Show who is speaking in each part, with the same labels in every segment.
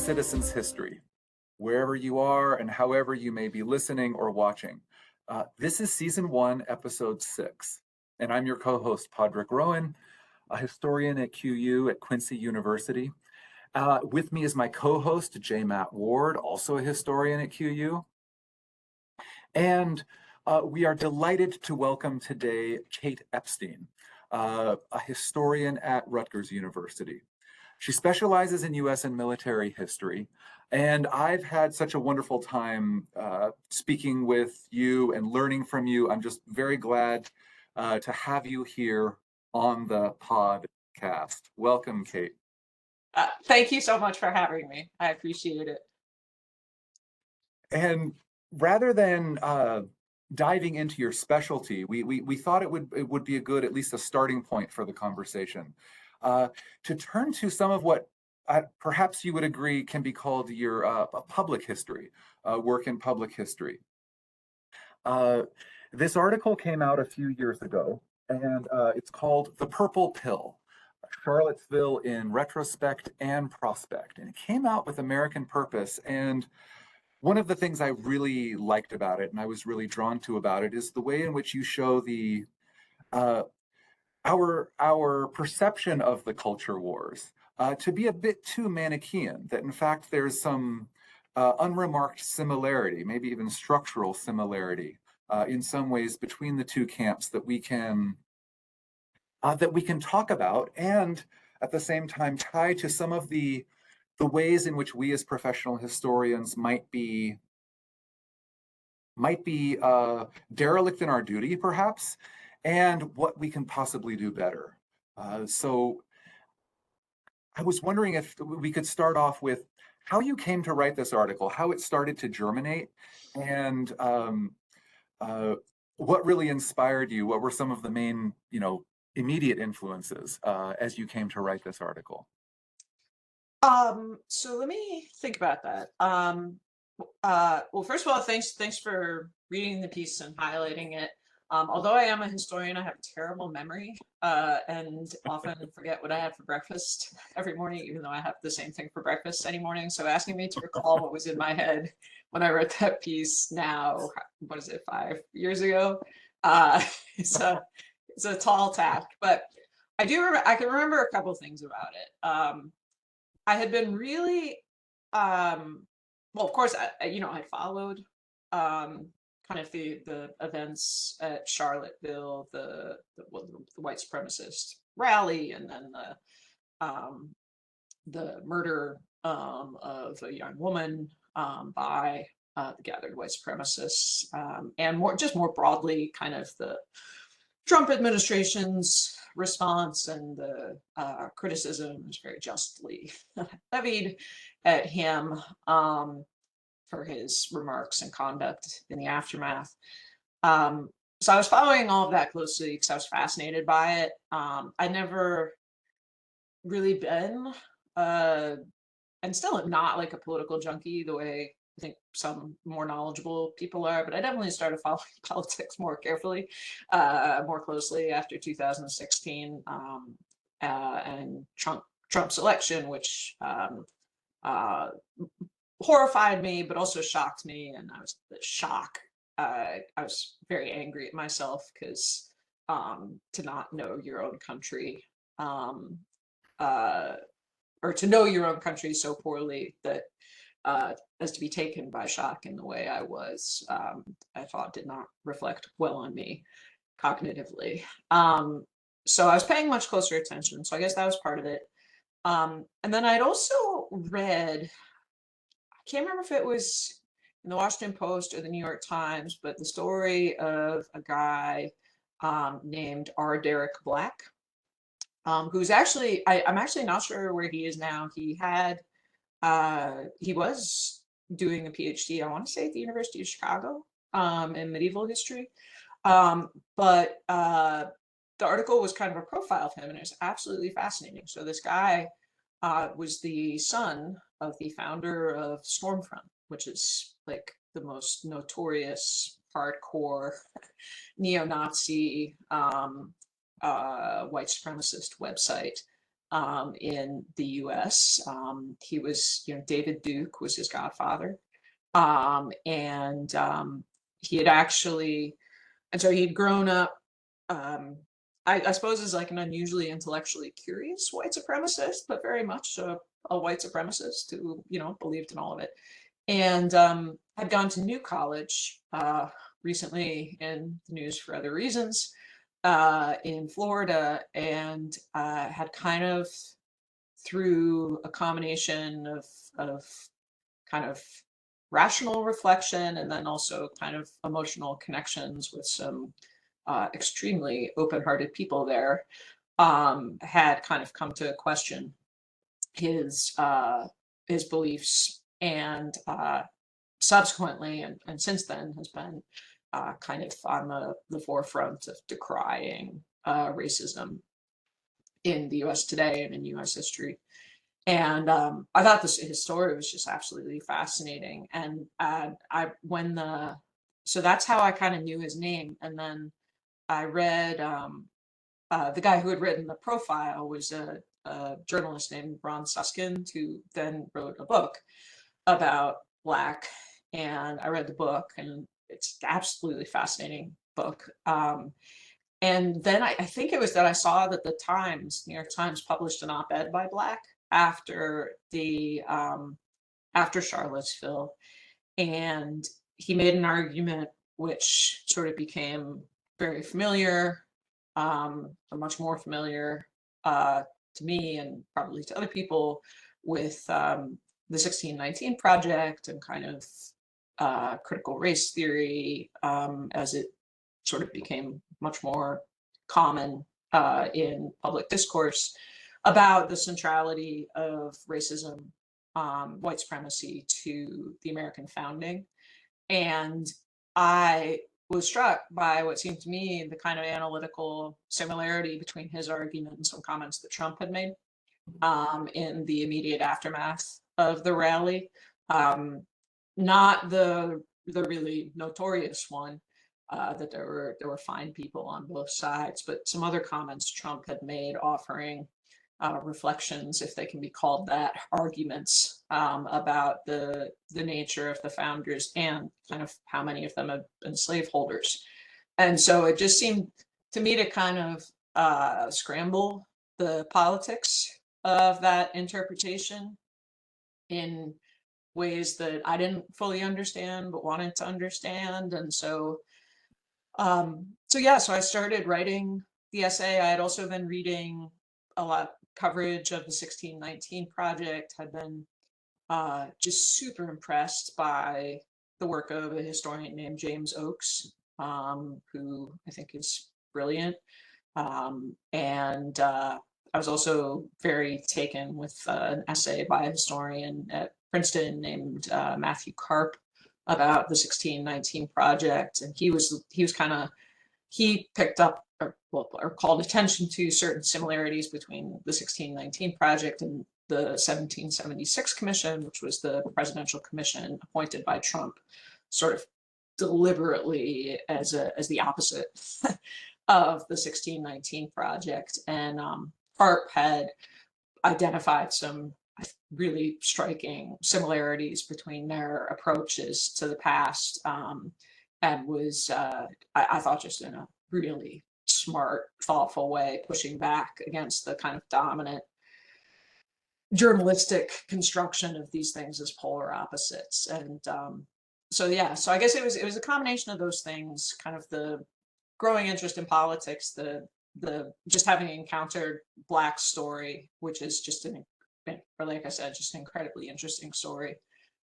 Speaker 1: Citizens History, wherever you are and however you may be listening or watching. This is Season 1, Episode 6, and I'm your co-host, Podrick Rowan, a historian at QU at Quincy University. With me is my co-host, J. Matt Ward, also a historian at QU. And we are delighted to welcome today Kate Epstein, a historian at Rutgers University. She specializes in US and military history, and I've had such a wonderful time speaking with you and learning from you. I'm just very glad to have you here on the podcast. Welcome, Kate.
Speaker 2: Thank you so much for having me. I appreciate it.
Speaker 1: And rather than diving into your specialty, we thought it would be a good, at least a starting point for the conversation, to turn to some of what perhaps you would agree can be called your public history, work in public history. This article came out a few years ago, and it's called The Purple Pill, Charlottesville in Retrospect and Prospect. And it came out with American Purpose. And one of the things I really liked about it, and I was really drawn to about it, is the way in which you show the our perception of the culture wars to be a bit too Manichaean, that in fact there's some unremarked similarity, maybe even structural similarity in some ways between the two camps that we can talk about, and at the same time tie to some of the ways in which we as professional historians might be derelict in our duty, perhaps, and what we can possibly do better. So I was wondering if we could start off with how you came to write this article, how it started to germinate, and what really inspired you. What were some of the main, immediate influences as you came to write this article?
Speaker 2: So let me think about that. Well, first of all, thanks for reading the piece and highlighting it. Although I am a historian, I have a terrible memory and often forget what I had for breakfast every morning, even though I have the same thing for breakfast any morning. So asking me to recall what was in my head when I wrote that piece now, what is it, 5 years ago? It's a tall task, but I can remember a couple things about it. I had been really, well, of course, I followed kind of the events at Charlottesville, the white supremacist rally, and then the murder of a young woman by the gathered white supremacists, and more broadly, kind of the Trump administration's response and the criticism was very justly levied at him for his remarks and conduct in the aftermath. So I was following all of that closely because I was fascinated by it. I never really been, and still am not, like a political junkie the way I think some more knowledgeable people are, but I definitely started following politics more carefully, more closely after 2016 and Trump's election, which horrified me, but also shocked me. And I was the shock. I was very angry at myself because to not know your own country, or to know your own country so poorly that as to be taken by shock in the way I was, I thought did not reflect well on me cognitively. So I was paying much closer attention. So I guess that was part of it. And then I'd also read, I can't remember if it was in the Washington Post or the New York Times, but the story of a guy named R. Derek Black, who's actually, I'm actually not sure where he is now. He was doing a PhD, I want to say at the University of Chicago, in medieval history. But the article was kind of a profile of him, and it was absolutely fascinating. So this guy was the son of the founder of Stormfront, which is like the most notorious hardcore neo-Nazi white supremacist website in the U.S. He was, David Duke was his godfather, and he had actually, and so he'd grown up. Um, I suppose as like an unusually intellectually curious white supremacist, but very much a white supremacist who, believed in all of it, and had gone to New College recently in the news for other reasons in Florida, and had kind of through a combination of kind of rational reflection and then also kind of emotional connections with some extremely open-hearted people there, had kind of come to question his his beliefs, and subsequently and since then has been kind of on the forefront of decrying racism in the U.S. today and in U.S. history. And I thought his story was just absolutely fascinating. And so that's how I kind of knew his name. And then I read the guy who had written the profile was a journalist named Ron Suskind, who then wrote a book about Black. And I read the book, and it's absolutely fascinating book. And then I think it was that I saw that the Times, New York Times, published an op-ed by Black after after Charlottesville, and he made an argument which sort of became very familiar, or much more familiar to me and probably to other people, with the 1619 Project and kind of critical race theory, as it sort of became much more common in public discourse about the centrality of racism, white supremacy to the American founding. And I was struck by what seemed to me the kind of analytical similarity between his argument and some comments that Trump had made in the immediate aftermath of the rally. Not the really notorious one, that there were fine people on both sides, but some other comments Trump had made offering reflections, if they can be called that, arguments about the nature of the founders and kind of how many of them have been slaveholders. And so it just seemed to me to kind of scramble the politics of that interpretation in ways that I didn't fully understand but wanted to understand. And so I started writing the essay. I had also been reading a lot coverage of the 1619 Project, had been just super impressed by the work of a historian named James Oakes, who I think is brilliant. And I was also very taken with an essay by a historian at Princeton named Matthew Karp about the 1619 Project, and he picked up or called attention to certain similarities between the 1619 Project and the 1776 Commission, which was the presidential commission appointed by Trump, sort of deliberately as the opposite of the 1619 Project. And Karp had identified some really striking similarities between their approaches to the past, and was, I thought, just in a really smart, thoughtful way, pushing back against the kind of dominant journalistic construction of these things as polar opposites. And so I guess it was a combination of those things, kind of the growing interest in politics, the just having encountered Black's story, which is just like I said, just an incredibly interesting story,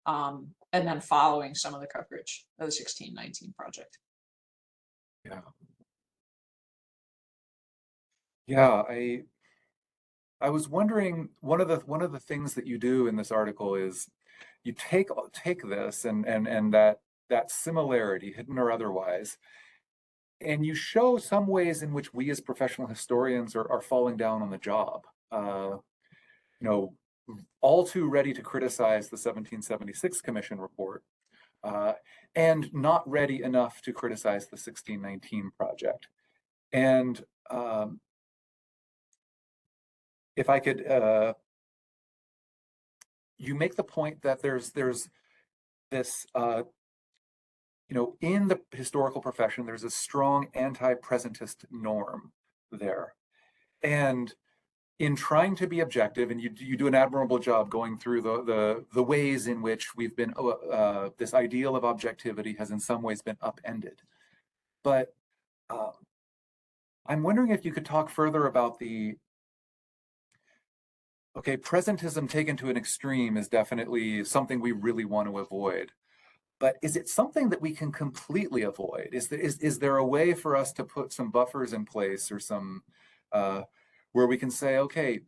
Speaker 2: and then following some of the coverage of the 1619 Project.
Speaker 1: Yeah. Yeah, I was wondering, one of the things that you do in this article is you take this and that similarity, hidden or otherwise, and you show some ways in which we as professional historians are falling down on the job. You know, all too ready to criticize the 1776 Commission report, and not ready enough to criticize the 1619 Project. And if I could, you make the point that there's this, in the historical profession, there's a strong anti-presentist norm there. And in trying to be objective, and you do an admirable job going through the ways in which we've been, this ideal of objectivity has in some ways been upended. But uh, I'm wondering if you could talk further about okay, presentism taken to an extreme is definitely something we really want to avoid. But is it something that we can completely avoid? Is there a way for us to put some buffers in place or some uh, where we can say, okay,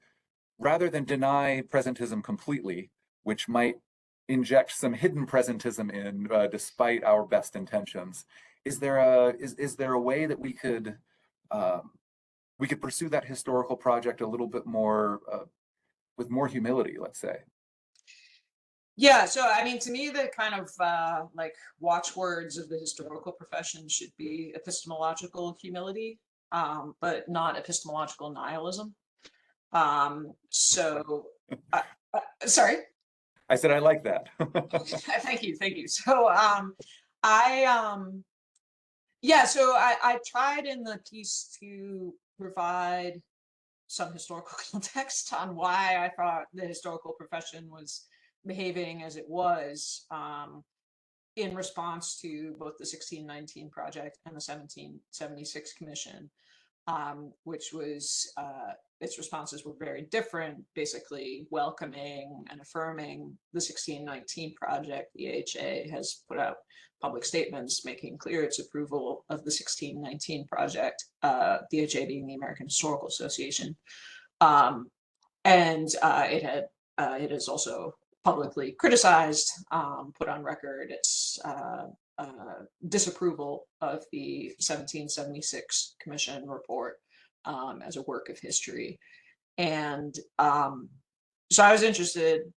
Speaker 1: rather than deny presentism completely, which might inject some hidden presentism in despite our best intentions, is there a way that um, we could pursue that historical project a little bit more with more humility, let's say?
Speaker 2: Yeah, so I mean, to me, the kind of like watchwords of the historical profession should be epistemological humility, but not epistemological nihilism. So, uh, sorry.
Speaker 1: I said I like that.
Speaker 2: Thank you, thank you. So, I yeah, so I tried in the piece to provide some historical context on why I thought the historical profession was behaving as it was, in response to both the 1619 project and the 1776 commission, which was its responses were very different, basically welcoming and affirming the 1619 project. The AHA has put out public statements making clear its approval of the 1619 project, the AHA being the American Historical Association. Um, and it has also publicly criticized, put on record its disapproval of the 1776 Commission report, as a work of history. And so I was interested.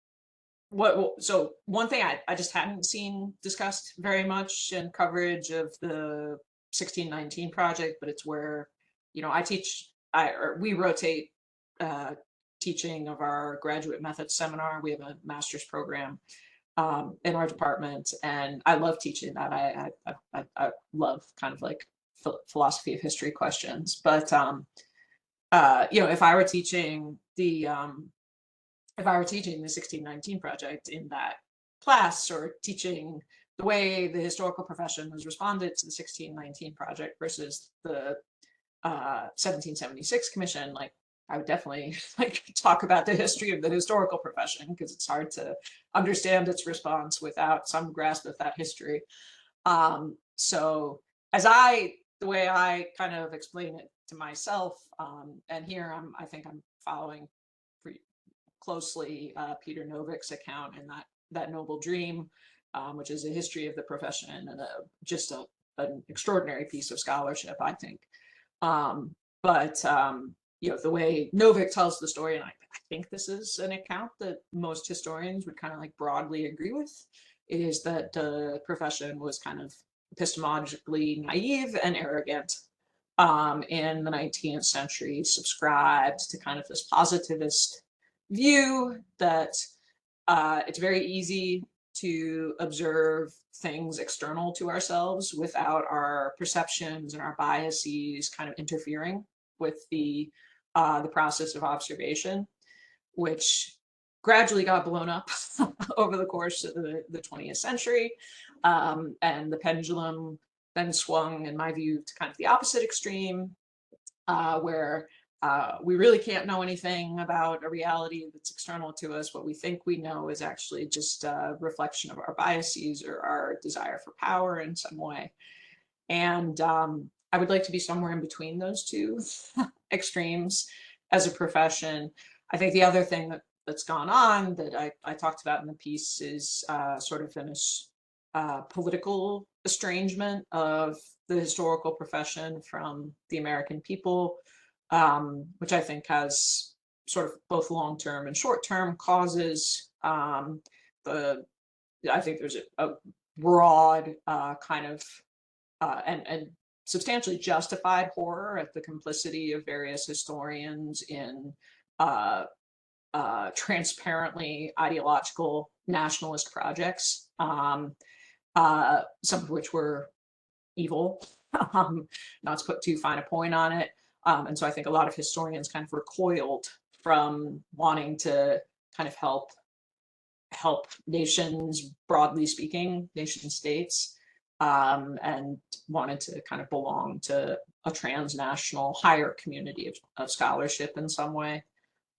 Speaker 2: So one thing I just hadn't seen discussed very much in coverage of the 1619 project, but it's where, I teach, or we rotate uh, teaching of our graduate methods seminar. We have a master's program in our department, and I love teaching that. I love kind of like philosophy of history questions. But if I were teaching the 1619 project in that class, or teaching the way the historical profession has responded to the 1619 project versus the 1776 commission, like I would definitely like talk about the history of the historical profession, because it's hard to understand its response without some grasp of that history. So the way I kind of explain it to myself, and here I think I'm following pretty closely Peter Novick's account in that Noble Dream, which is a history of the profession and just an extraordinary piece of scholarship, I think. But the way Novick tells the story, and I think this is an account that most historians would kind of like broadly agree with, is that the profession was kind of epistemologically naive and arrogant in the 19th century, subscribed to kind of this positivist view that it's very easy to observe things external to ourselves without our perceptions and our biases kind of interfering with the process of observation, which gradually got blown up over the course of the 20th century. And the pendulum then swung, in my view, to kind of the opposite extreme, where we really can't know anything about a reality that's external to us. What we think we know is actually just a reflection of our biases or our desire for power in some way. And I would like to be somewhere in between those two extremes as a profession. I think the other thing that's gone on that I talked about in the piece is sort of an political estrangement of the historical profession from the American people, which I think has sort of both long-term and short-term causes. I think there's a broad kind of and substantially justified horror at the complicity of various historians in uh, transparently ideological nationalist projects, some of which were evil, not to put too fine a point on it. And so I think a lot of historians kind of recoiled from wanting to kind of help nations, broadly speaking, nation states, and wanted to kind of belong to a transnational higher community of scholarship in some way.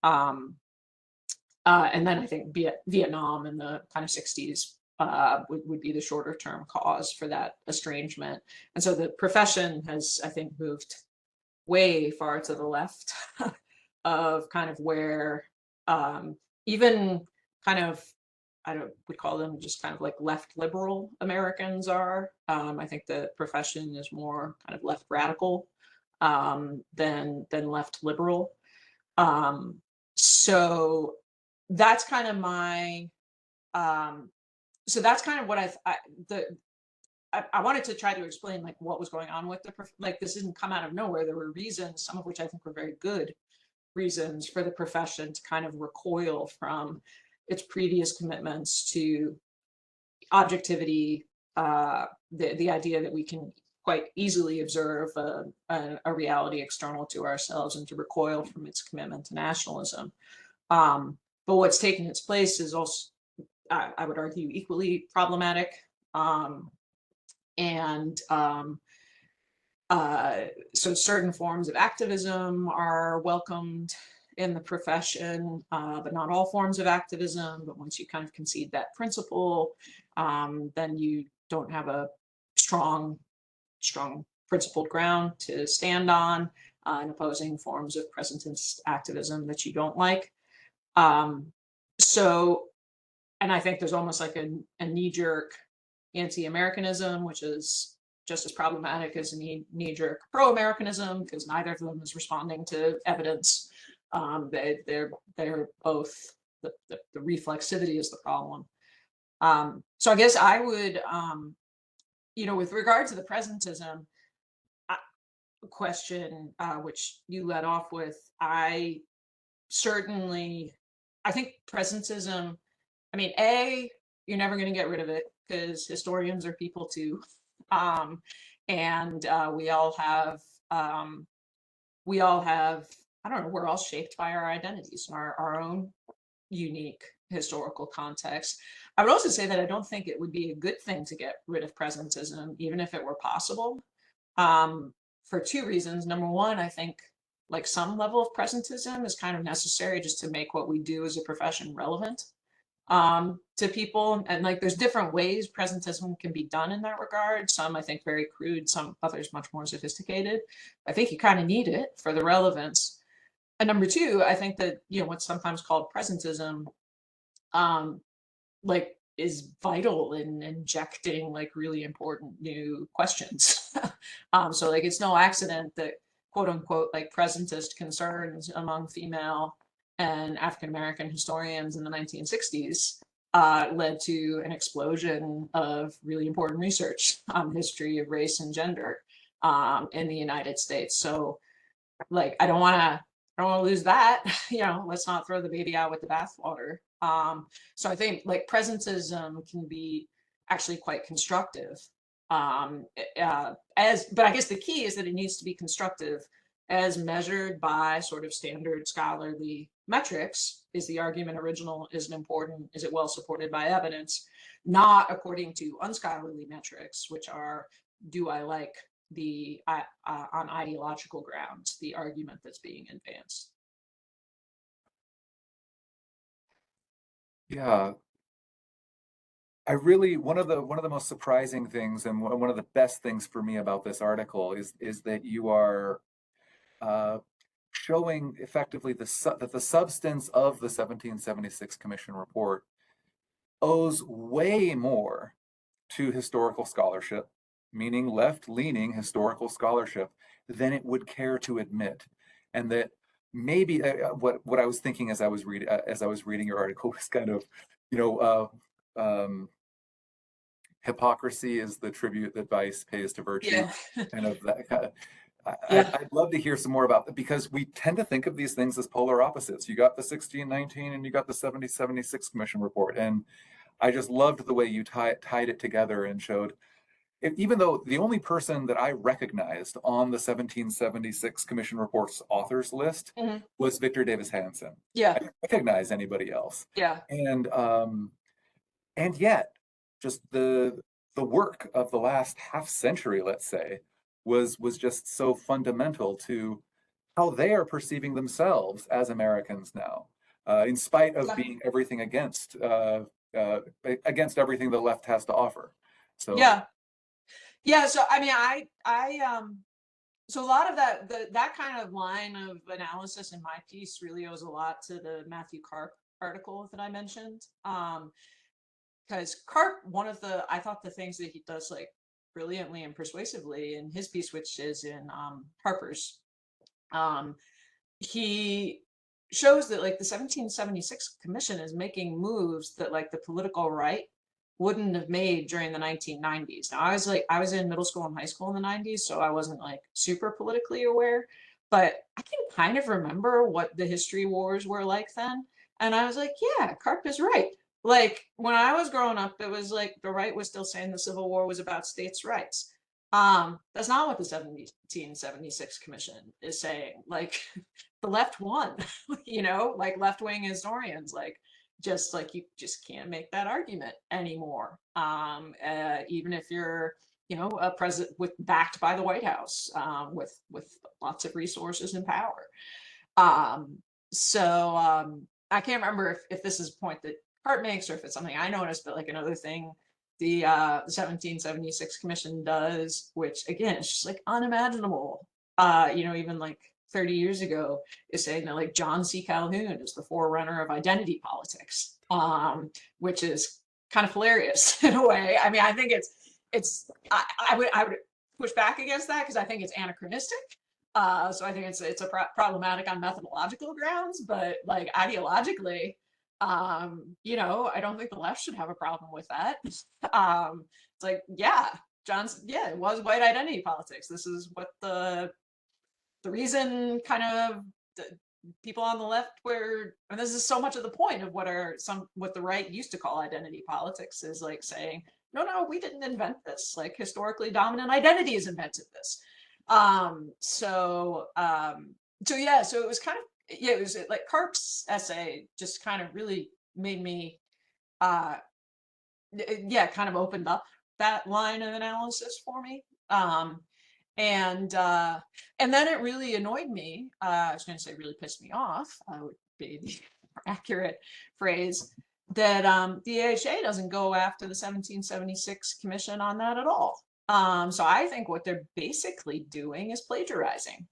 Speaker 2: Um, and then I think Vietnam in the kind of 60s would be the shorter term cause for that estrangement. And so the profession has, I think, moved way far to the left of kind of where even kind of, I don't would call them just kind of like left liberal Americans are. I think the profession is more kind of left radical than left liberal. So that's kind of my um, so that's kind of what I wanted to try to explain like what was going on with like this didn't come out of nowhere. There were reasons, some of which I think were very good reasons for the profession to kind of recoil from its previous commitments to objectivity, the idea that we can quite easily observe a reality external to ourselves, and to recoil from its commitment to nationalism. But what's taken its place is also, I would argue, equally problematic. Um, and So certain forms of activism are welcomed in the profession, but not all forms of activism. But once you kind of concede that principle, then you don't have a strong principled ground to stand on in opposing forms of presentist activism that you don't like. Um, so, and I think there's almost like a knee-jerk anti-Americanism, which is just as problematic as a knee-jerk pro-Americanism, because neither of them is responding to evidence. They're both, the reflexivity is the problem. So I guess I would, with regard to the presentism question, which you led off with, I think presentism, I mean, you're never going to get rid of it because historians are people too. And we all have, I don't know, we're all shaped by our identities and our own unique historical context. I would also say that I don't think it would be a good thing to get rid of presentism, even if it were possible, for two reasons. Number one, I think like some level of presentism is kind of necessary just to make what we do as a profession relevant to people. And like there's different ways presentism can be done in that regard. Some I think very crude, some others much more sophisticated. I think you kind of need it for the relevance. And number two, I think that, what's sometimes called presentism, like is vital in injecting like really important new questions. So like it's no accident that quote unquote like presentist concerns among female and African American historians in the 1960s led to an explosion of really important research on the history of race and gender in the United States. So like I don't want to lose that. Let's not throw the baby out with the bathwater. So I think like presentism can be actually quite constructive. But I guess the key is that it needs to be constructive as measured by sort of standard scholarly metrics. Is the argument original? Is it important? Is it well supported by evidence? Not according to unscholarly metrics, which are, do I like on ideological grounds the argument that's being advanced?
Speaker 1: Yeah, I really, one of the most surprising things and one of the best things for me about this article is that you are uh, showing effectively that the substance of the 1776 Commission report owes way more to historical scholarship, meaning left-leaning historical scholarship, than it would care to admit, and that maybe what I was thinking as I was reading your article was kind of, you know, hypocrisy is the tribute that vice pays to virtue,
Speaker 2: Yeah.
Speaker 1: kind of that.
Speaker 2: Yeah.
Speaker 1: I'd love to hear some more about that because we tend to think of these things as polar opposites. You got the 1619 and you got the 7076 Commission report. And I just loved the way you tied it together and showed, even though the only person that I recognized on the 1776 Commission report's authors list
Speaker 2: Mhm.
Speaker 1: was Victor Davis Hanson.
Speaker 2: Yeah.
Speaker 1: I didn't recognize anybody else.
Speaker 2: Yeah.
Speaker 1: And yet, just the work of the last half century, let's say, was just so fundamental to how they are perceiving themselves as Americans now, in spite of
Speaker 2: Yeah.
Speaker 1: being everything uh, against everything the left has to offer. So
Speaker 2: Yeah. Yeah. So I mean, so a lot of that kind of line of analysis in my piece really owes a lot to the Matthew Karp article that I mentioned. Because Karp, I thought the things that he does like brilliantly and persuasively in his piece, which is in Harper's, um, he shows that like the 1776 Commission is making moves that like the political right wouldn't have made during the 1990s. Now I was in middle school and high school in the 90s, so I wasn't like super politically aware, but I can kind of remember what the history wars were like then. And I was like, yeah, Karp is right. Like when I was growing up, it was like the right was still saying the Civil War was about states' rights. That's not what the 1776 Commission is saying. Like the left won, like left-wing historians, like you just can't make that argument anymore. Even if you're, a president backed by the White House, with lots of resources and power. Um, so I can't remember if this is a point that Hart makes or if it's something I noticed, but like another thing the 1776 Commission does, which again is just like unimaginable. Even like 30 years ago, is saying that like John C. Calhoun is the forerunner of identity politics, which is kind of hilarious in a way. I mean, I think I would push back against that because I think it's anachronistic. So I think it's problematic on methodological grounds, but like ideologically, I don't think the left should have a problem with that. It's like, yeah, it was white identity politics. This is what the reason kind of people on the left were, and this is so much of the point of what the right used to call identity politics, is like saying, no, we didn't invent this. Like historically dominant identities invented this. So yeah, so it was kind of, yeah, it was like Karp's essay just kind of really made me, uh, yeah, kind of opened up that line of analysis for me. And then it really annoyed me. I was going to say really pissed me off. Would be the accurate phrase, that the AHA doesn't go after the 1776 Commission on that at all. So I think what they're basically doing is plagiarizing.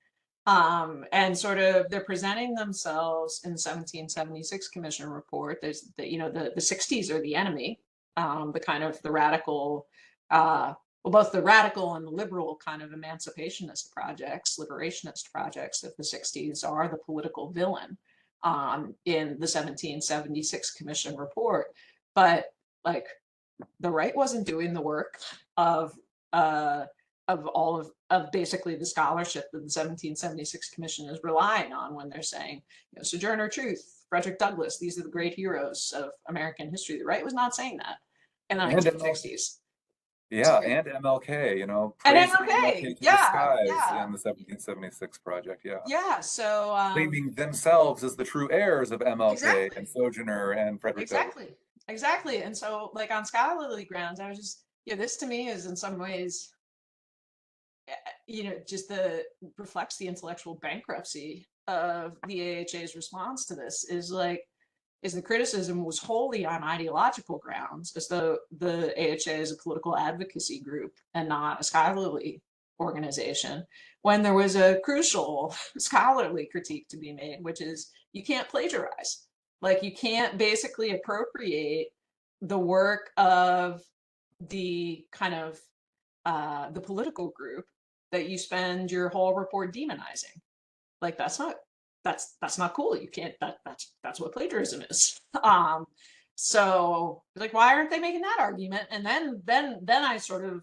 Speaker 2: And sort of they're presenting themselves in the 1776 Commission report. There's the 60s are the enemy, the kind of the radical, both the radical and the liberal kind of emancipationist projects, liberationist projects of the 60s are the political villain in the 1776 Commission report. But like the right wasn't doing the work of uh, all of basically the scholarship that the 1776 Commission is relying on when they're saying, Sojourner Truth, Frederick Douglass, these are the great heroes of American history. The right was not saying that in the
Speaker 1: and
Speaker 2: 1960s.
Speaker 1: yeah, and MLK,
Speaker 2: And
Speaker 1: praising
Speaker 2: MLK,
Speaker 1: MLK to the
Speaker 2: yeah,
Speaker 1: skies
Speaker 2: yeah,
Speaker 1: in the 1776 project. Yeah.
Speaker 2: yeah. So
Speaker 1: Claiming themselves as the true heirs of MLK
Speaker 2: exactly,
Speaker 1: and Sojourner and Frederick Douglass.
Speaker 2: exactly. And so, like on scholarly grounds, I was just, this to me is in some ways, just reflects the intellectual bankruptcy of the AHA's response to this. Is the criticism was wholly on ideological grounds, as though the AHA is a political advocacy group and not a scholarly organization, when there was a crucial scholarly critique to be made, which is you can't plagiarize. Like you can't basically appropriate the work of the kind of the political group that you spend your whole report demonizing. Like that's not cool. You can't, that's what plagiarism is. So like, why aren't they making that argument? And then I sort of,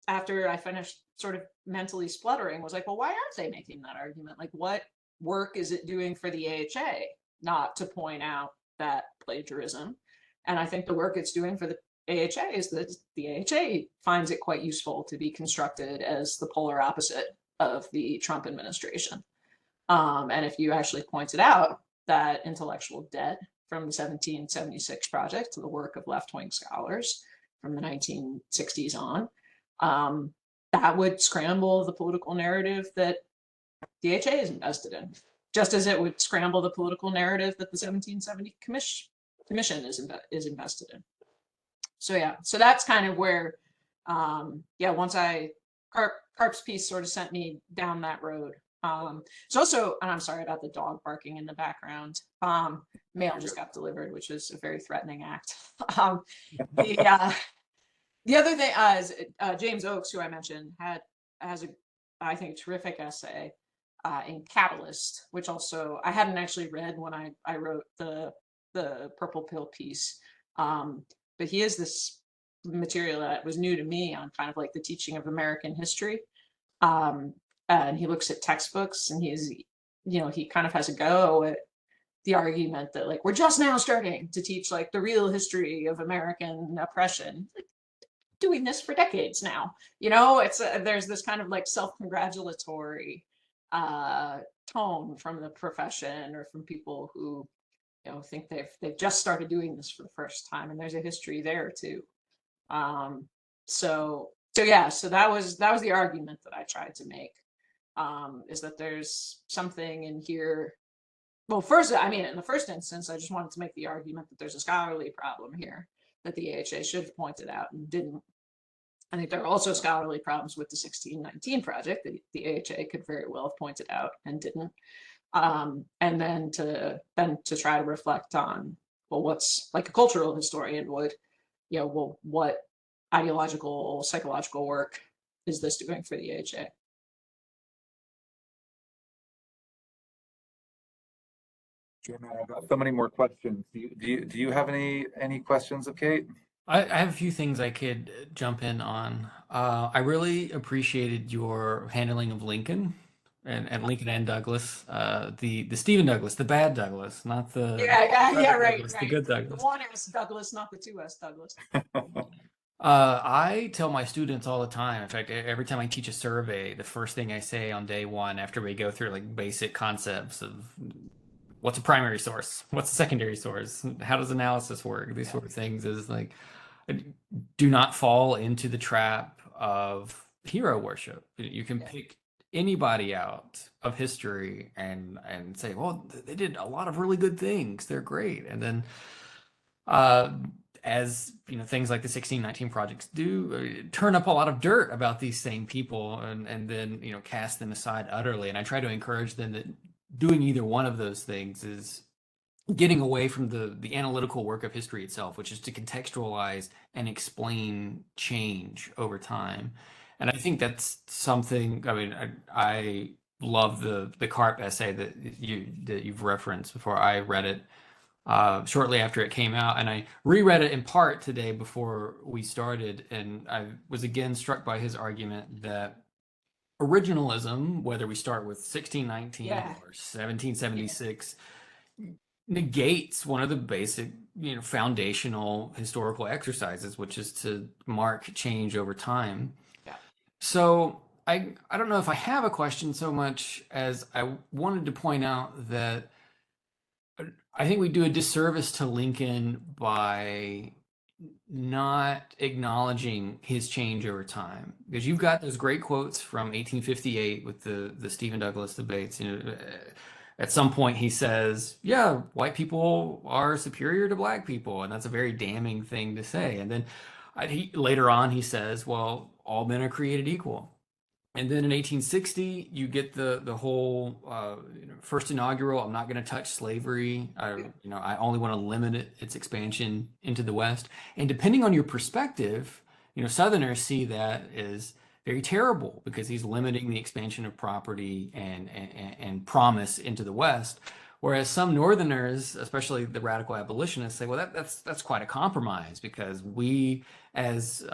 Speaker 2: after I finished sort of mentally spluttering was like, well, why aren't they making that argument? Like, what work is it doing for the AHA not to point out that plagiarism? And I think the work it's doing for the AHA is that the AHA finds it quite useful to be constructed as the polar opposite of the Trump administration. And if you actually pointed out that intellectual debt from the 1776 project to the work of left-wing scholars from the 1960s on, that would scramble the political narrative that the AHA is invested in, just as it would scramble the political narrative that the 1770 commission is invested in. So yeah, so that's kind of where, once Carp's piece sort of sent me down that road. It's also, and I'm sorry about the dog barking in the background. Mail just got delivered, which is a very threatening act. The the other thing is James Oakes, who I mentioned, has a, I think, terrific essay in Catalyst, which also I hadn't actually read when I wrote the Purple Pill piece. But he has this material that was new to me on kind of like the teaching of American history. And he looks at textbooks, and he kind of has a go at the argument that like we're just now starting to teach like the real history of American oppression. Like, doing this for decades now, it's there's this kind of like self-congratulatory tone from the profession or from people who think they've just started doing this for the first time, and there's a history there too. So that was the argument that I tried to make, is that there's something in here. Well, first, I mean, in the first instance, I just wanted to make the argument that there's a scholarly problem here that the AHA should have pointed out and didn't. I think there are also scholarly problems with the 1619 project that the AHA could very well have pointed out and didn't. And then to try to reflect on, well, what's like a cultural historian would, well, what ideological, psychological work is this doing for the AHA?
Speaker 1: I've got so many more questions. Do you have any questions of Kate?
Speaker 3: I have a few things I could jump in on. I really appreciated your handling of Lincoln and Lincoln and Douglas. The Stephen Douglas, the bad Douglas, not the
Speaker 2: Right,
Speaker 3: Douglas, the
Speaker 2: right.
Speaker 3: good
Speaker 2: The
Speaker 3: Douglas.
Speaker 2: 1S Douglas, not the 2S Douglas.
Speaker 3: I tell my students all the time. In fact, every time I teach a survey, the first thing I say on day one after we go through like basic concepts of what's a primary source, what's a secondary source, how does analysis work, these sort of things, is like, do not fall into the trap of hero worship. You can pick anybody out of history and say, well, they did a lot of really good things. They're great. And then as things like the 1619 projects do, turn up a lot of dirt about these same people and then cast them aside utterly. And I try to encourage them that doing either one of those things is getting away from the analytical work of history itself, which is to contextualize and explain change over time. And I think that's something. I mean, I love the Carp essay that you've referenced before. I read it shortly after it came out, and I reread it in part today before we started, and I was again struck by his argument that originalism, whether we start with 1619 or 1776, negates one of the basic, foundational historical exercises, which is to mark change over time.
Speaker 2: Yeah.
Speaker 3: So I don't know if I have a question so much as I wanted to point out that I think we do a disservice to Lincoln by not acknowledging his change over time, because you've got those great quotes from 1858 with the Stephen Douglas debates. At some point he says, yeah, white people are superior to black people, and that's a very damning thing to say. And then later on he says, well, all men are created equal. And then in 1860, you get the whole first inaugural. I'm not going to touch slavery. I only want to limit its expansion into the West. And depending on your perspective, Southerners see that as very terrible because he's limiting the expansion of property and promise into the West. Whereas some Northerners, especially the radical abolitionists, say, well, that's quite a compromise because we as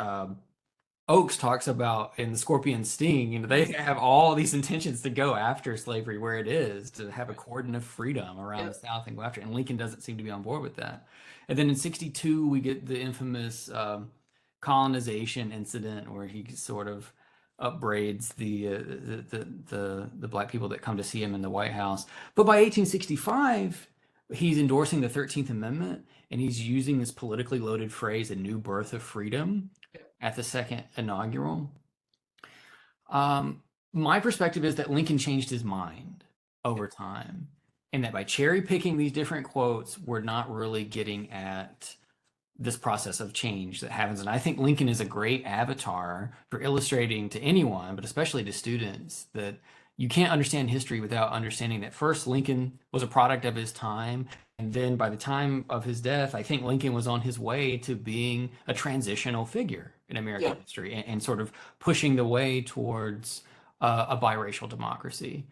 Speaker 3: Oakes talks about in the Scorpion Sting, they have all these intentions to go after slavery where it is, to have a cordon of freedom around the
Speaker 2: Yep.
Speaker 3: South and go after it. And Lincoln doesn't seem to be on board with that. And then in 62, we get the infamous colonization incident where he sort of upbraids the black people that come to see him in the White House. But by 1865, he's endorsing the 13th Amendment, and he's using this politically loaded phrase, a new birth of freedom, at the second inaugural. My perspective is that Lincoln changed his mind over time, and that by cherry picking these different quotes, we're not really getting at this process of change that happens. And I think Lincoln is a great avatar for illustrating to anyone, but especially to students, that you can't understand history without understanding that first, Lincoln was a product of his time. And then by the time of his death, I think Lincoln was on his way to being a transitional figure in American
Speaker 2: Yeah.
Speaker 3: history, and sort of pushing the way towards a biracial democracy.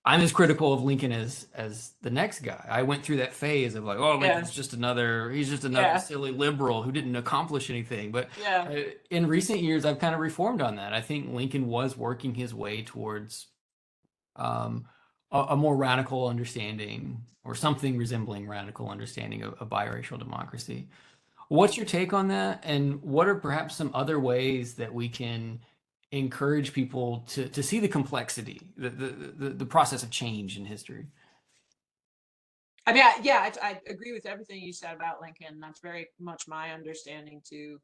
Speaker 3: I'm as critical of Lincoln as the next guy. I went through that phase of like, oh,
Speaker 2: Yeah.
Speaker 3: Lincoln's just another, he's just another
Speaker 2: Yeah.
Speaker 3: silly liberal who didn't accomplish anything. But
Speaker 2: Yeah.
Speaker 3: in recent years, I've kind of reformed on that. I think Lincoln was working his way towards um, a more radical understanding, or something resembling radical understanding of biracial democracy. What's your take on that? And what are perhaps some other ways that we can encourage people to see the complexity, the process of change in history?
Speaker 2: I mean, I agree with everything you said about Lincoln. That's very much my understanding too.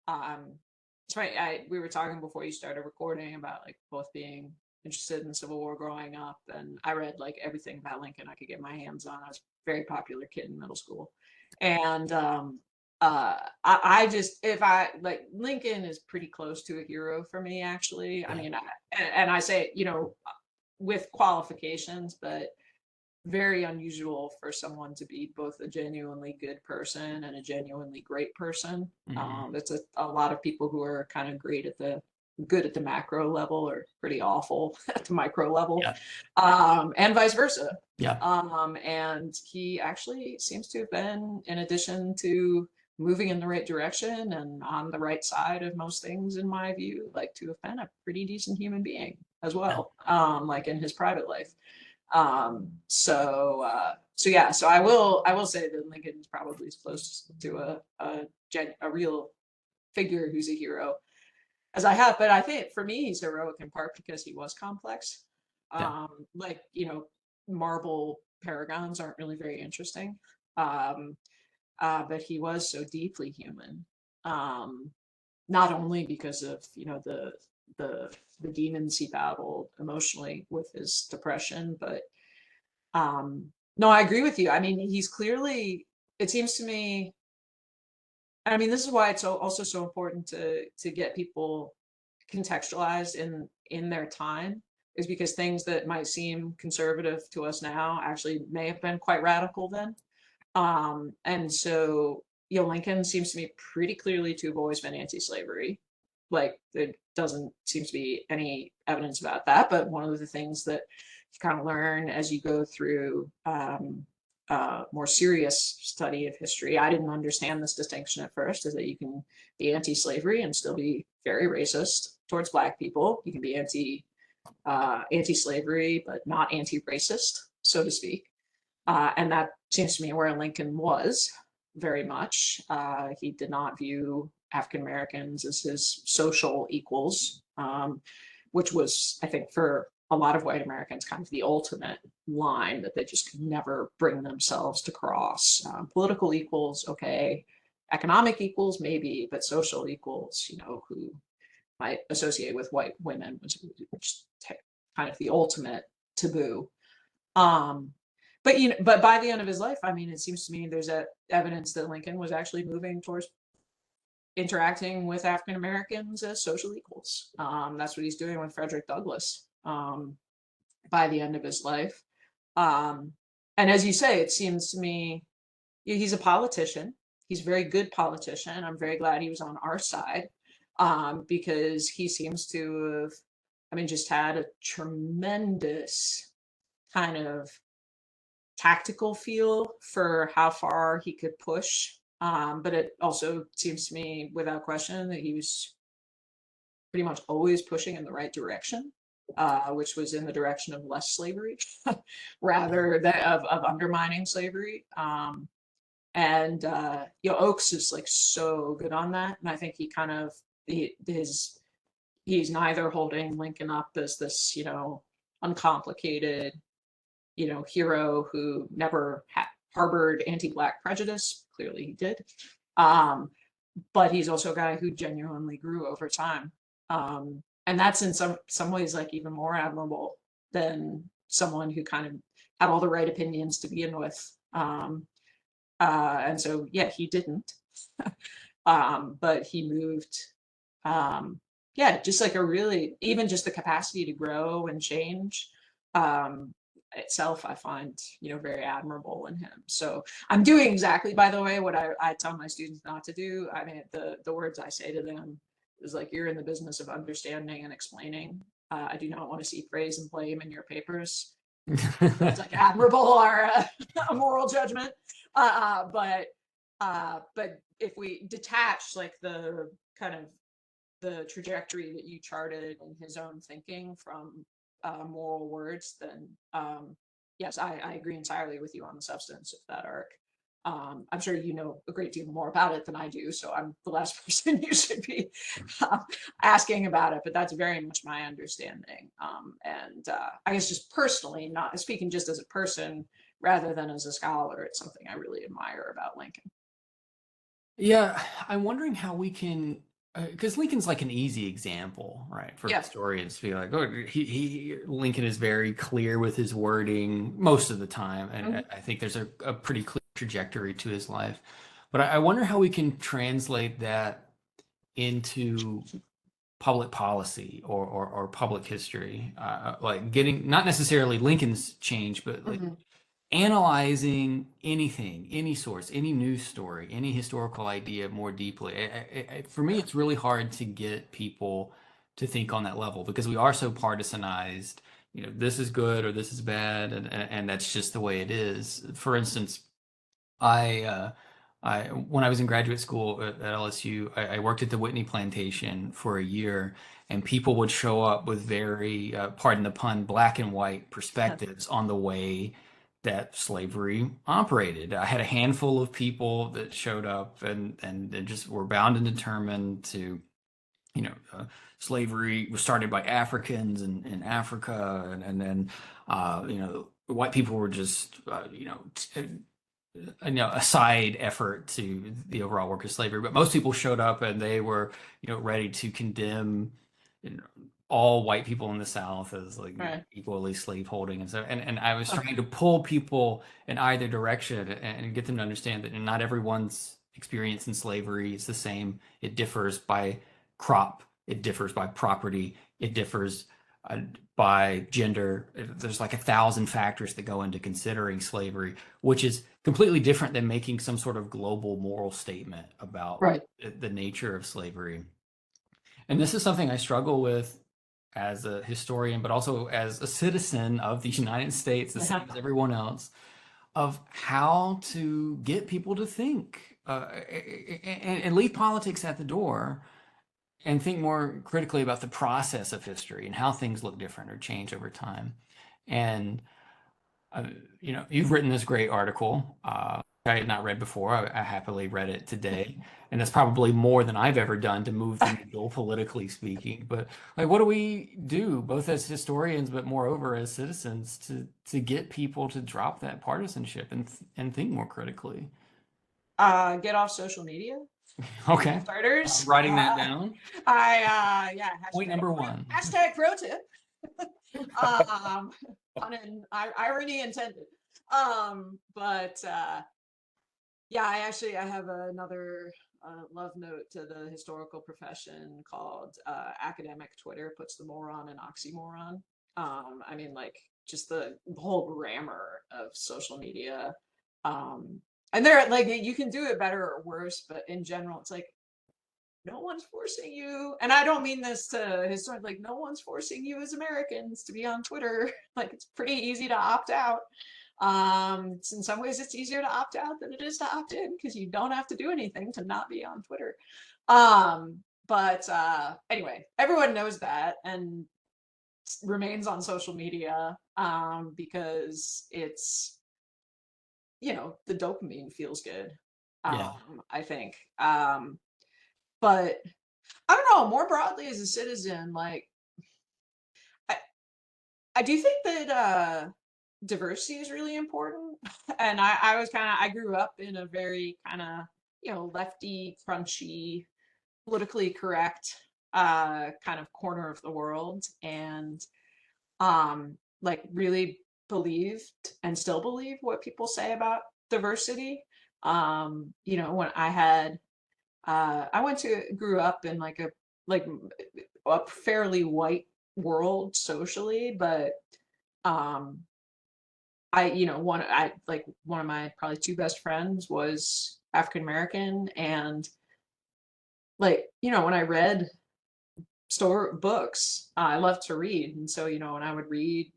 Speaker 2: It's right. We were talking before you started recording about like both being interested in the Civil War growing up, and I read like everything about Lincoln I could get my hands on. I was a very popular kid in middle school, and I just, if I like, Lincoln is pretty close to a hero for me, actually. I
Speaker 3: Yeah.
Speaker 2: mean, and I say, with qualifications, but very unusual for someone to be both a genuinely good person and a genuinely great person.
Speaker 3: Mhm.
Speaker 2: It's a lot of people who are kind of good at the macro level or pretty awful at the micro level,
Speaker 3: Yeah.
Speaker 2: and vice versa.
Speaker 3: Yeah.
Speaker 2: And he actually seems to have been, in addition to moving in the right direction and on the right side of most things, in my view, like to have been a pretty decent human being as
Speaker 3: Yeah.
Speaker 2: well, like in his private life. So yeah, so I will say that Lincoln is probably as close to a real figure who's a hero as I have. But I think for me, he's heroic in part because he was complex.
Speaker 3: Yeah.
Speaker 2: Like, marble paragons aren't really very interesting. Um, but he was so deeply human. Not only because of, the the demons he battled emotionally with his depression, but no, I agree with you. I mean, he's clearly, it seems to me, I mean, this is why it's also so important to get people contextualized in their time, is because things that might seem conservative to us now actually may have been quite radical then. And so, Lincoln seems to me pretty clearly to have always been anti-slavery. Like, there doesn't seem to be any evidence about that, but one of the things that you kind of learn as you go through more serious study of history, I didn't understand this distinction at first, is that you can be anti-slavery and still be very racist towards Black people. You can be anti-slavery, but not anti-racist, so to speak. And that seems to me where Lincoln was very much. He did not view African Americans as his social equals, which was, I think, for a lot of white Americans, kind of the ultimate line that they just could never bring themselves to cross. Political equals, okay. Economic equals, maybe, but social equals, who might associate with white women, which kind of the ultimate taboo. Um, but by the end of his life, I mean, it seems to me there's evidence that Lincoln was actually moving towards interacting with African Americans as social equals. That's what he's doing with Frederick Douglass by the end of his life. Um, and as you say, it seems to me he's a politician. He's a very good politician. I'm very glad he was on our side, because he seems to have, I mean, just had a tremendous kind of tactical feel for how far he could push. But it also seems to me, without question, that he was pretty much always pushing in the right direction, which was in the direction of less slavery rather than of undermining slavery. And Oakes is like so good on that, and I think he kind of he's neither holding Lincoln up as this uncomplicated hero who never harbored anti-Black prejudice. Clearly, he did. But he's also a guy who genuinely grew over time, and that's in some ways like even more admirable than someone who kind of had all the right opinions to begin with. And so, yeah, he didn't, but he moved. Yeah, just like even just the capacity to grow and change itself, I find, very admirable in him. So I'm doing exactly, by the way, what I tell my students not to do. I mean, the words I say to them is like, you're in the business of understanding and explaining. I do not want to see praise and blame in your papers. It's like admirable or a moral judgment. But if we detach like the kind of the trajectory that you charted in his own thinking from moral words, then yes, I agree entirely with you on the substance of that arc. I'm sure you know a great deal more about it than I do, so I'm the last person you should be asking about it, but that's very much my understanding. And I guess just personally, not speaking just as a person rather than as a scholar, it's something I really admire about Lincoln.
Speaker 3: Yeah, I'm wondering how we can, because Lincoln's like an easy example, right, for
Speaker 2: Yeah.
Speaker 3: historians to be like, oh, Lincoln is very clear with his wording most of the time, and
Speaker 2: Mhm.
Speaker 3: I think there's a pretty clear trajectory to his life. But I wonder how we can translate that into public policy or public history, like getting not necessarily Lincoln's change, but like
Speaker 2: Mhm.
Speaker 3: analyzing anything, any source, any news story, any historical idea more deeply. For me, it's really hard to get people to think on that level because we are so partisanized. This is good or this is bad, and that's just the way it is. For instance, I when I was in graduate school at LSU, I worked at the Whitney plantation for a year, and people would show up with very, pardon the pun, black and white perspectives on the way that slavery operated. I had a handful of people that showed up and they just were bound and determined to, slavery was started by Africans in Africa, and then, white people were just, a side effort to the overall work of slavery. But most people showed up and they were, ready to condemn, you know, all white people in the South as like
Speaker 2: Right.
Speaker 3: equally slaveholding and so. And I was trying to pull people in either direction and get them to understand that not everyone's experience in slavery is the same. It differs by crop. It differs by property. It differs by gender. There's like 1,000 factors that go into considering slavery, which is completely different than making some sort of global moral statement about
Speaker 2: Right.
Speaker 3: the nature of slavery. And this is something I struggle with as a historian, but also as a citizen of the United States, the same as everyone else, of how to get people to think and leave politics at the door and think more critically about the process of history and how things look different or change over time. And you've written this great article. I had not read before. I happily read it today, and that's probably more than I've ever done to move the needle, politically speaking. But like, what do we do, both as historians, but moreover as citizens, to get people to drop that partisanship and think more critically?
Speaker 2: Get off social media.
Speaker 3: Okay,
Speaker 2: Starters.
Speaker 3: writing that down.
Speaker 2: Yeah.
Speaker 3: Point number one.
Speaker 2: Hashtag pro tip. um, irony intended. But yeah, I have another love note to the historical profession called academic Twitter puts the moron in oxymoron. I mean, like just the whole grammar of social media. And they're like, you can do it better or worse, but in general, it's like no one's forcing you. And I don't mean this to historians, like no one's forcing you as Americans to be on Twitter. Like it's pretty easy to opt out. In some ways it's easier to opt out than it is to opt in because you don't have to do anything to not be on Twitter. but anyway, everyone knows that and remains on social media because it's, the dopamine feels good.
Speaker 3: Yeah.
Speaker 2: I think. But I don't know, more broadly as a citizen, like I, I do think that diversity is really important. And I grew up in a very kind of, lefty, crunchy, politically correct kind of corner of the world. And like really believed and still believe what people say about diversity. When I grew up in like a fairly white world socially, but um one of my probably two best friends was African American. And when I read store books, I love to read. And so, when I would read,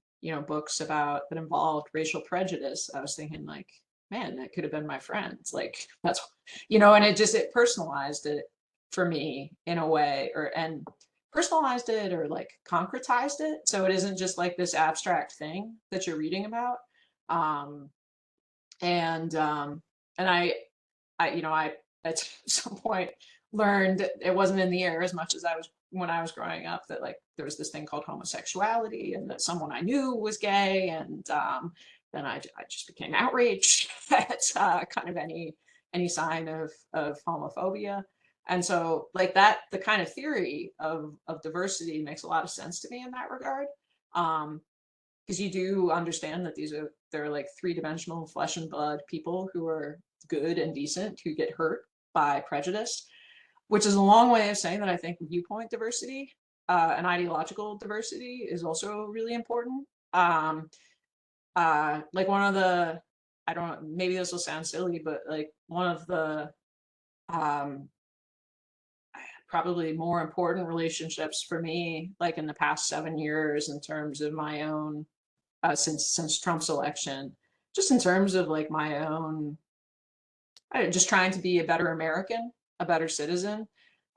Speaker 2: books that involved racial prejudice, I was thinking like, man, that could have been my friends. Like that's, and it personalized it for me in a way, and personalized it or like concretized it. So it isn't just like this abstract thing that you're reading about. Um, and um, and I at some point learned it wasn't in the air as much as I was when I was growing up, that like there was this thing called homosexuality and that someone I knew was gay. And then I just became outraged at kind of any sign of homophobia. And so like that, the kind of theory of diversity makes a lot of sense to me in that regard. Because you do understand that they're like three-dimensional flesh and blood people who are good and decent, who get hurt by prejudice, which is a long way of saying that I think viewpoint diversity and ideological diversity is also really important. Like one of the, I don't know, maybe this will sound silly, but like one of the um, probably more important relationships for me, like in the past 7 years, in terms of my own since Trump's election, just in terms of like my own, just trying to be a better American, a better citizen.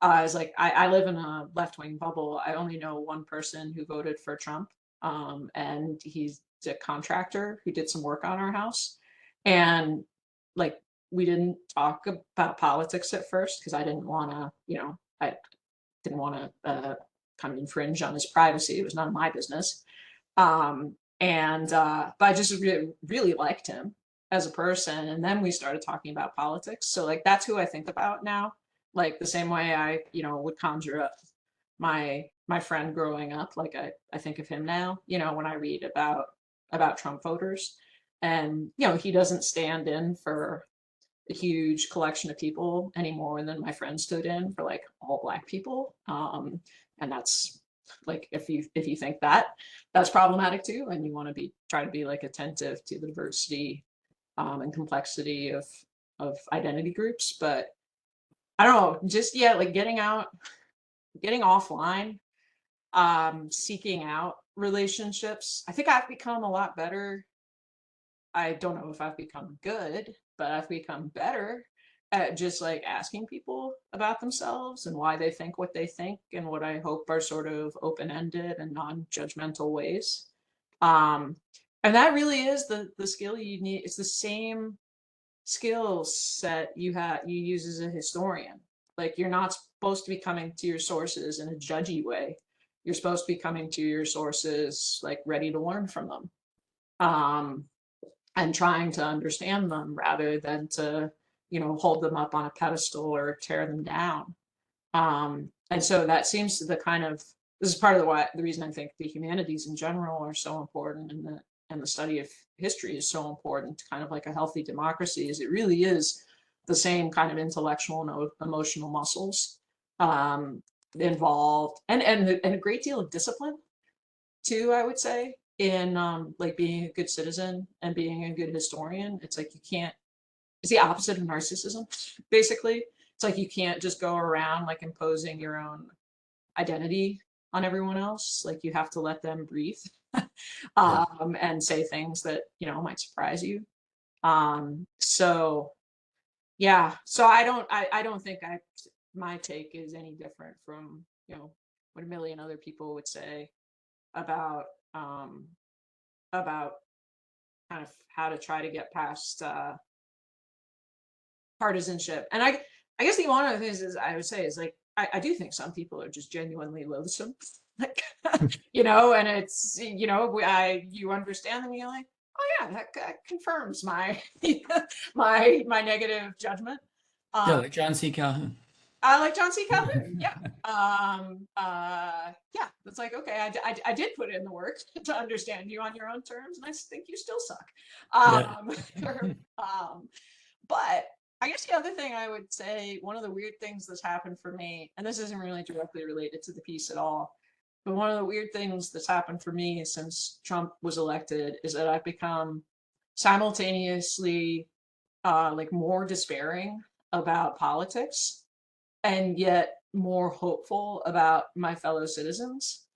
Speaker 2: Is like I live in a left-wing bubble. I only know one person who voted for Trump, and he's a contractor who did some work on our house. And like we didn't talk about politics at first because I didn't want to, I didn't want to kind of infringe on his privacy. It was none of my business. But I just really liked him as a person. And then we started talking about politics. So like that's who I think about now. Like the same way I, would conjure up my friend growing up. Like I think of him now, when I read about Trump voters. And, he doesn't stand in for a huge collection of people any more than my friend stood in for like all Black people. And that's like if you think that's problematic too, and you want to try to be like attentive to the diversity and complexity of identity groups. But I don't know, just yeah, like getting offline, seeking out relationships. I think I've become a lot better. I don't know if I've become good, but I've become better at just like asking people about themselves and why they think what they think, and what I hope are sort of open-ended and non-judgmental ways. Um, and that really is the skill you need. It's the same skill set you use as a historian. Like you're not supposed to be coming to your sources in a judgy way. You're supposed to be coming to your sources like ready to learn from them. Um, and trying to understand them rather than to, hold them up on a pedestal or tear them down. And so that seems to this is part of the reason I think the humanities in general are so important, and the study of history is so important to kind of like a healthy democracy, is it really is the same kind of intellectual and emotional muscles involved, and a great deal of discipline too, I would say, in like being a good citizen and being a good historian. It's like it's the opposite of narcissism, basically. It's like you can't just go around like imposing your own identity on everyone else. Like you have to let them breathe
Speaker 3: Yeah.
Speaker 2: and say things that, might surprise you. So yeah, so I don't think I my take is any different from, what a million other people would say about um, about kind of how to try to get past partisanship. And I guess the one of the things is I would say is like I do think some people are just genuinely loathsome, like and it's you understand them, and you're like, oh yeah, that confirms my my negative judgment.
Speaker 3: Yeah,
Speaker 2: Um,
Speaker 3: like John C. Calhoun.
Speaker 2: I like John C. Calhoun. Yeah. Yeah. It's like, okay, I did put in the work to understand you on your own terms, and I think you still suck.
Speaker 3: Yeah.
Speaker 2: Um, but I guess the other thing I would say, one of the weird things that's happened for me, and this isn't really directly related to the piece at all, but one of the weird things that's happened for me since Trump was elected is that I've become simultaneously like more despairing about politics and yet more hopeful about my fellow citizens.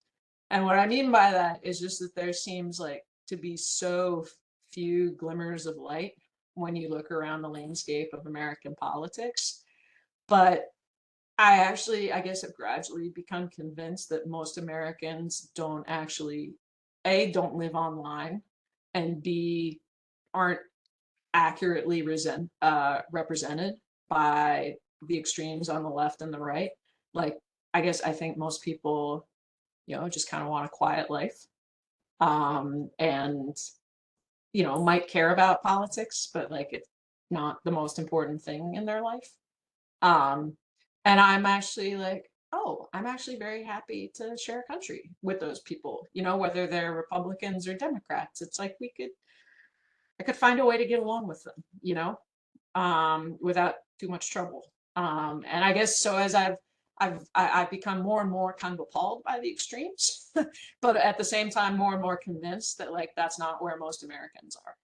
Speaker 2: And what I mean by that is just that there seems like to be so few glimmers of light when you look around the landscape of American politics. But I actually, I guess, have gradually become convinced that most Americans don't actually, A, don't live online, and B, aren't accurately represented by the extremes on the left and the right. Like, I guess I think most people, just kind of want a quiet life, and might care about politics, but like it's not the most important thing in their life. Um, and I'm actually like, oh, I'm actually very happy to share a country with those people, whether they're Republicans or Democrats. It's like I could find a way to get along with them, without too much trouble. And I guess so as I've become more and more kind of appalled by the extremes, but at the same time more and more convinced that like that's not where most Americans are.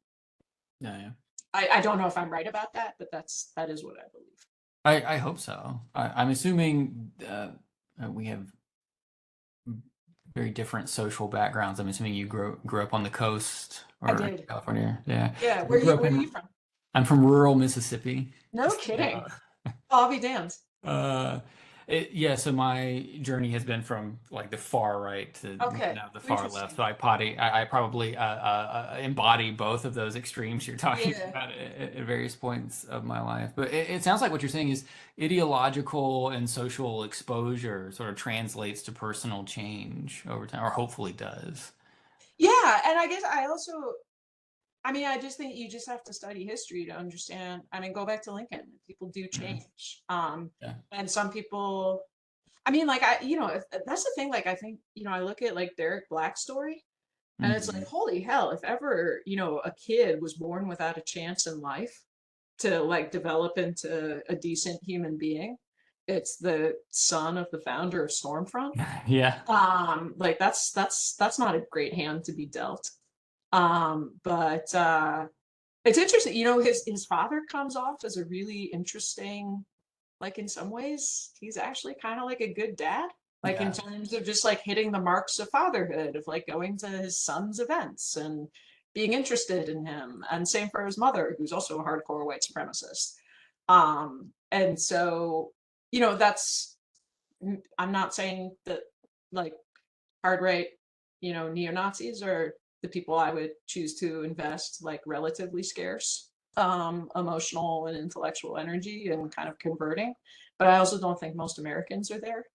Speaker 3: Yeah.
Speaker 2: I don't know if I'm right about that, but that is what I believe.
Speaker 3: I hope so. I'm assuming we have very different social backgrounds. I'm assuming you grew up on the coast
Speaker 2: I
Speaker 3: or
Speaker 2: did.
Speaker 3: California. Yeah.
Speaker 2: Yeah.
Speaker 3: I
Speaker 2: Where
Speaker 3: grew
Speaker 2: you
Speaker 3: up
Speaker 2: where are
Speaker 3: in.
Speaker 2: you from?
Speaker 3: I'm from rural Mississippi.
Speaker 2: No kidding. I'll be damned.
Speaker 3: Uh, yeah, so my journey has been from like the far right to
Speaker 2: Okay.
Speaker 3: now the far left.
Speaker 2: Interesting.
Speaker 3: So I probably embody both of those extremes you're talking
Speaker 2: Yeah.
Speaker 3: about at various points of my life. But it sounds like what you're saying is ideological and social exposure sort of translates to personal change over time, or hopefully does.
Speaker 2: Yeah, and I guess I mean, I just think you just have to study history to understand. I mean, go back to Lincoln. People do
Speaker 3: Mhm.
Speaker 2: change.
Speaker 3: Yeah.
Speaker 2: And some people, I mean, like if, that's the thing. Like, I think, I look at like Derek Black's story, and it's like,
Speaker 3: Mhm.
Speaker 2: holy hell, if ever, a kid was born without a chance in life to like develop into a decent human being, it's the son of the founder of Stormfront.
Speaker 3: Yeah.
Speaker 2: Like that's not a great hand to be dealt. But it's interesting, his father comes off as a really interesting, like in some ways, he's actually kind of like a good dad, like in
Speaker 3: Yeah.
Speaker 2: terms of just like hitting the marks of fatherhood, of like going to his son's events and being interested in him. And same for his mother, who's also a hardcore white supremacist. And so, that's, I'm not saying that like hard right, neo-Nazis are the people I would choose to invest like relatively scarce emotional and intellectual energy and kind of converting. But I also don't think most Americans are there.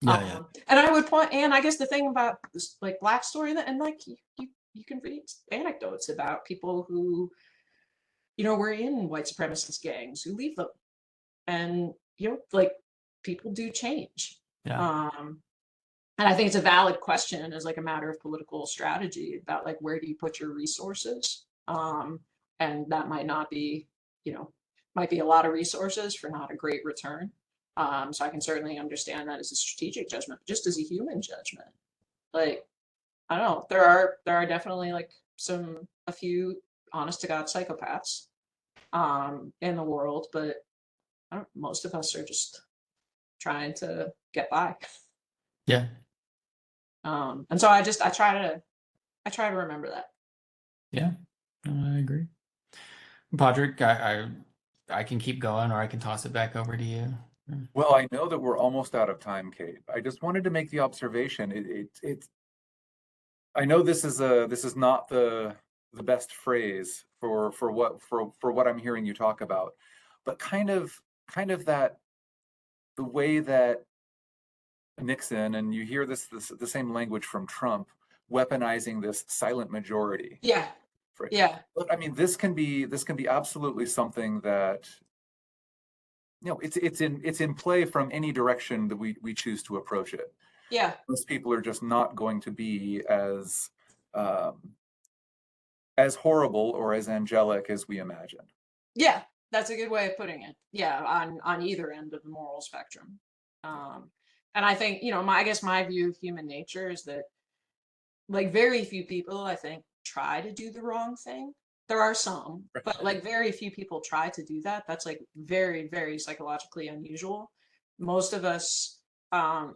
Speaker 3: Yeah. Yeah.
Speaker 2: And I would point, and I guess the thing about this like Black story, and like you can read anecdotes about people who, were in white supremacist gangs who leave them. And, like people do change.
Speaker 3: Yeah.
Speaker 2: Um, and I think it's a valid question as like a matter of political strategy about like where do you put your resources, and that might not be, might be a lot of resources for not a great return. So I can certainly understand that as a strategic judgment, but just as a human judgment, like I don't know, there are definitely like a few honest to God psychopaths in the world, but most of us are just trying to get by.
Speaker 3: Yeah.
Speaker 2: And so I try to remember that.
Speaker 3: Yeah. No, I agree. Patrick, I can keep going, or I can toss it back over to you.
Speaker 1: Well, I know that we're almost out of time, Kate. I just wanted to make the observation. I know this is not the best phrase for what I'm hearing you talk about, but kind of that the way that Nixon, and you hear this the same language from Trump, weaponizing this silent majority.
Speaker 2: Yeah, yeah,
Speaker 1: Look, I mean, this can be absolutely something that, it's in play from any direction that we choose to approach it.
Speaker 2: yeah,
Speaker 1: Most people are just not going to be um, as horrible or as angelic as we imagine.
Speaker 2: yeah. That's a good way of putting it. Yeah, on either end of the moral spectrum. Um, and I think, I guess my view of human nature is that, like, very few people, I think, try to do the wrong thing. There are some, but like very few people try to do that. That's like very, very psychologically unusual. Most of us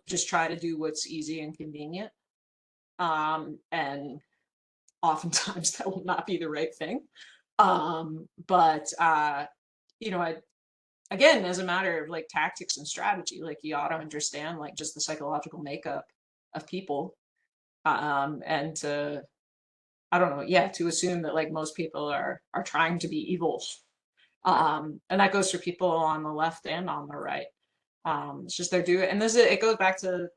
Speaker 2: just try to do what's easy and convenient. And oftentimes that will not be the right thing. But I again, as a matter of like tactics and strategy, like you ought to understand like just the psychological makeup of people. And to I don't know, yeah, to assume that like most people are trying to be evil. And that goes for people on the left and on the right. It's just they're doing, and it goes back to,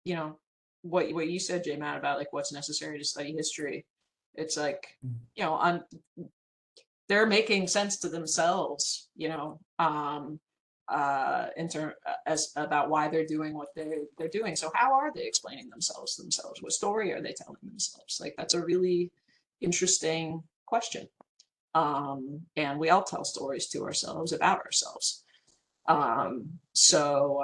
Speaker 2: you know, what you said, Jay Matt, about like what's necessary to study history. It's like, on they're making sense to themselves, in term as about why they're doing what they're doing. So how are they explaining themselves to themselves? What story are they telling themselves? Like that's a really interesting question. And we all tell stories to ourselves about ourselves. So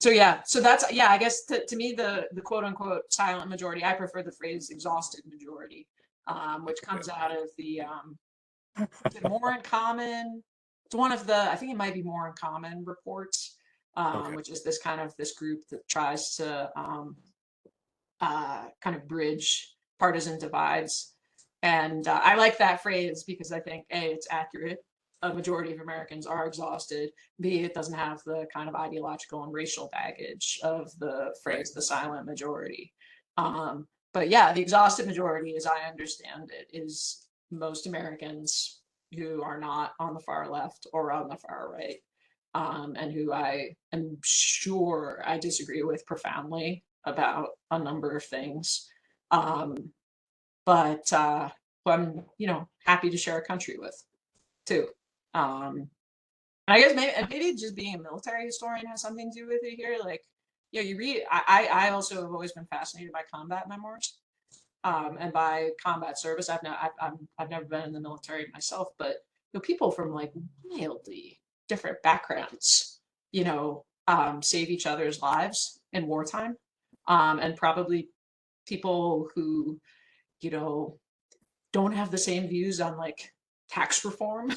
Speaker 2: yeah, so that's, yeah, I guess to me the quote unquote silent majority, I prefer the phrase exhausted majority, which comes out of the is it More in Common? It's one of the, I think it might be More in Common reports,
Speaker 1: Okay.
Speaker 2: which is this group that tries to kind of bridge partisan divides. And I like that phrase because I think A, it's accurate. A majority of Americans are exhausted. B, it doesn't have the kind of ideological and racial baggage of the phrase the silent majority. But yeah, the exhausted majority, as I understand it, is most Americans who are not on the far left or on the far right, and who I am sure I disagree with profoundly about a number of things. Um, but who I'm, happy to share a country with too. And I guess maybe just being a military historian has something to do with it here. Like, you read. I also have always been fascinated by combat memoirs, and by combat service. I've never been in the military myself, but people from like wildly different backgrounds, save each other's lives in wartime, and probably people who, you know, don't have the same views on like tax reform.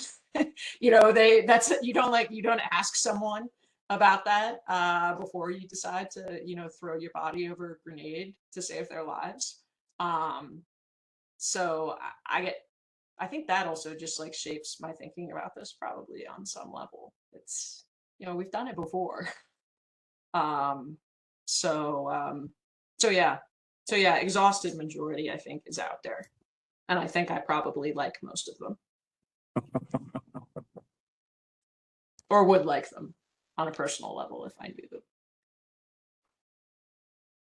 Speaker 2: You don't ask someone about that before you decide to, throw your body over a grenade to save their lives. Um, so I think that also just like shapes my thinking about this probably on some level. It's, we've done it before. Um, so, um, so yeah, exhausted majority I think is out there, and I think I probably like most of them, or would like them on a personal level if I knew them.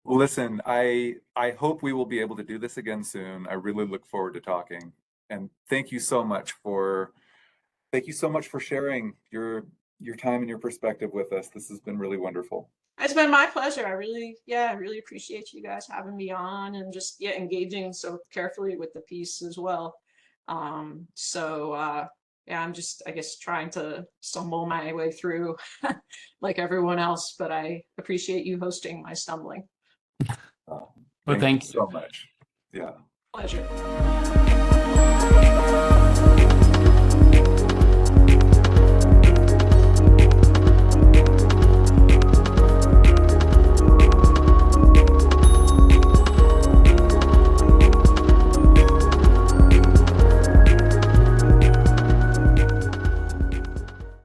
Speaker 1: Listen, I hope we will be able to do this again soon. I really look forward to talking. And thank you so much for sharing your time and your perspective with us. This has been really wonderful.
Speaker 2: It's been my pleasure. I really appreciate you guys having me on and just engaging so carefully with the piece as well. Yeah, I'm just, I guess, trying to stumble my way through like everyone else, but I appreciate you hosting my stumbling.
Speaker 1: Uh,
Speaker 3: Well,
Speaker 1: thank you
Speaker 3: thank you.
Speaker 1: so much. Yeah.
Speaker 2: Pleasure.